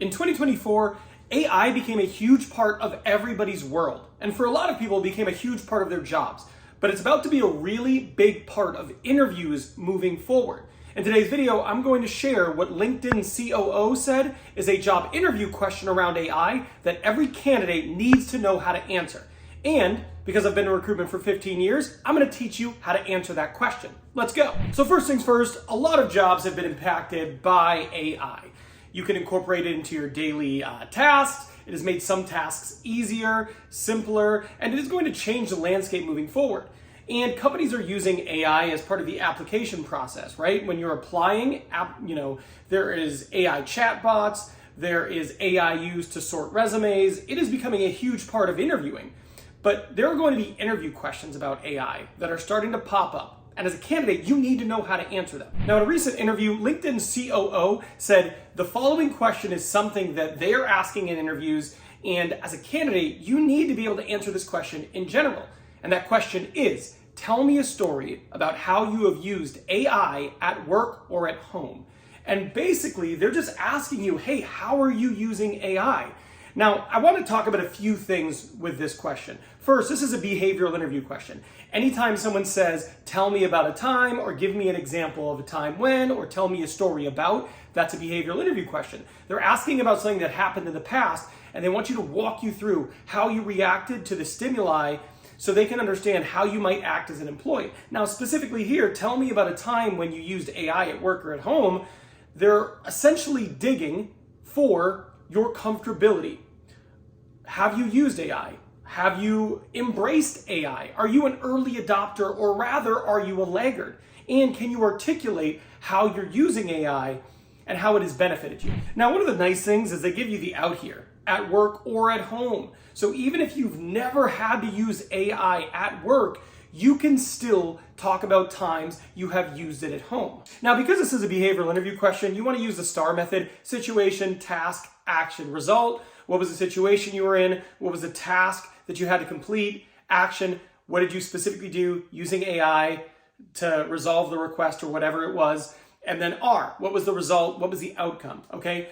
In 2024, AI became a huge part of everybody's world, and for a lot of people, it became a huge part of their jobs. But it's about to be a really big part of interviews moving forward. In today's video, I'm going to share what LinkedIn COO said is a job interview question around AI that every candidate needs to know how to answer. And because I've been in recruitment for 15 years, I'm going to teach you how to answer that question. Let's go. So first things first, a lot of jobs have been impacted by AI. You can incorporate it into your daily tasks. It has made some tasks easier, simpler, and it is going to change the landscape moving forward. And companies are using AI as part of the application process, right? When you're applying, there is AI chatbots, there is AI used to sort resumes. It is becoming a huge part of interviewing. But there are going to be interview questions about AI that are starting to pop up. And as a candidate, you need to know how to answer them. Now, in a recent interview, LinkedIn COO said the following question is something that they are asking in interviews. And as a candidate, you need to be able to answer this question in general. And that question is, tell me a story about how you have used AI at work or at home. And basically, they're just asking you, hey, how are you using AI? Now, I want to talk about a few things with this question. First, this is a behavioral interview question. Anytime someone says, tell me about a time, or give me an example of a time when, or tell me a story about, that's a behavioral interview question. They're asking about something that happened in the past, and they want you to walk you through how you reacted to the stimuli so they can understand how you might act as an employee. Now, specifically here, tell me about a time when you used AI at work or at home. They're essentially digging for your comfortability. Have you used AI? Have you embraced AI? Are you an early adopter, or rather, are you a laggard? And can you articulate how you're using AI and how it has benefited you? Now, one of the nice things is they give you the out here, at work or at home. So even if you've never had to use AI at work, you can still talk about times you have used it at home. Now, because this is a behavioral interview question, you want to use the STAR method: situation, task, action, result. What was the situation you were in? What was the task that you had to complete? Action, what did you specifically do using AI to resolve the request or whatever it was? And then R, what was the result? What was the outcome? Okay.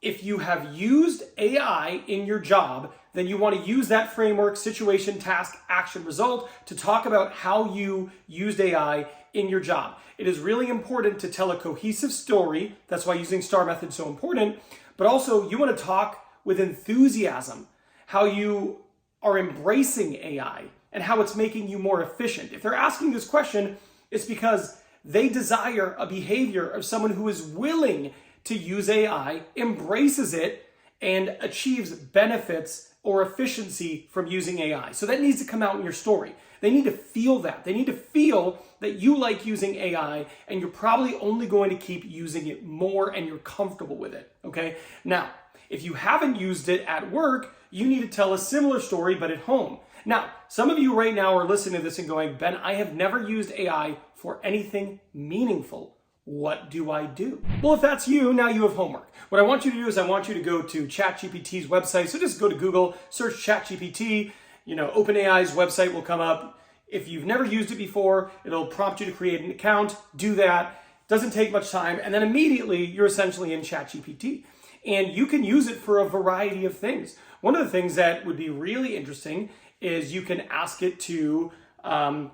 If you have used AI in your job, then you want to use that framework, situation, task, action, result, to talk about how you used AI in your job. It is really important to tell a cohesive story. That's why using STAR method is so important. But also, you want to talk with enthusiasm, how you are embracing AI and how it's making you more efficient. If they're asking this question, it's because they desire a behavior of someone who is willing to use AI, embraces it, and achieves benefits or efficiency from using AI. So that needs to come out in your story. They need to feel that. They need to feel that you like using AI, and you're probably only going to keep using it more and you're comfortable with it, okay? Now, if you haven't used it at work, you need to tell a similar story, but at home. Now, some of you right now are listening to this and going, Ben, I have never used AI for anything meaningful. What do I do? Well, if that's you, now you have homework. What I want you to do is I want you to go to ChatGPT's website. So just go to Google, search ChatGPT, OpenAI's website will come up. If you've never used it before, it'll prompt you to create an account. Do that. Doesn't take much time. And then immediately you're essentially in ChatGPT. And you can use it for a variety of things. One of the things that would be really interesting is you can ask it to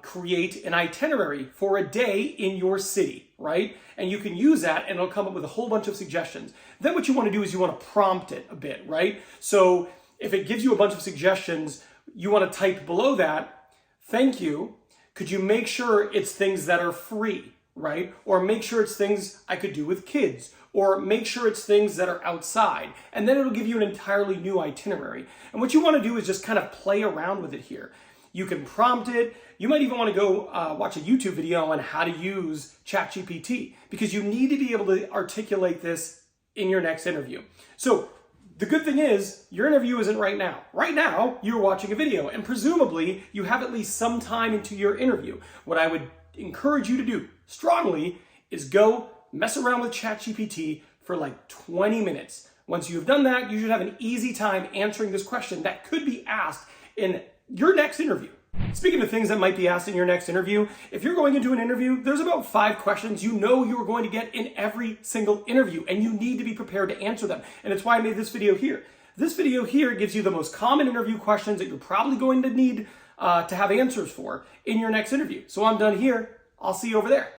create an itinerary for a day in your city, right? And you can use that and it'll come up with a whole bunch of suggestions. Then what you want to do is you want to prompt it a bit, right? So if it gives you a bunch of suggestions, you want to type below that, thank you. Could you make sure it's things that are free, right? Or make sure it's things I could do with kids, or make sure it's things that are outside. And then it'll give you an entirely new itinerary. And what you want to do is just kind of play around with it here. You can prompt it. You might even want to go watch a YouTube video on how to use ChatGPT, because you need to be able to articulate this in your next interview. So the good thing is your interview isn't right now. Right now, you're watching a video, and presumably you have at least some time into your interview. What I would encourage you to do strongly is go mess around with ChatGPT for like 20 minutes. Once you've done that, you should have an easy time answering this question that could be asked in your next interview. Speaking of things that might be asked in your next interview, if you're going into an interview, there's about 5 questions you know you're going to get in every single interview, and you need to be prepared to answer them. And it's why I made this video here. This video here gives you the most common interview questions that you're probably going to need to have answers for in your next interview. So I'm done here. I'll see you over there.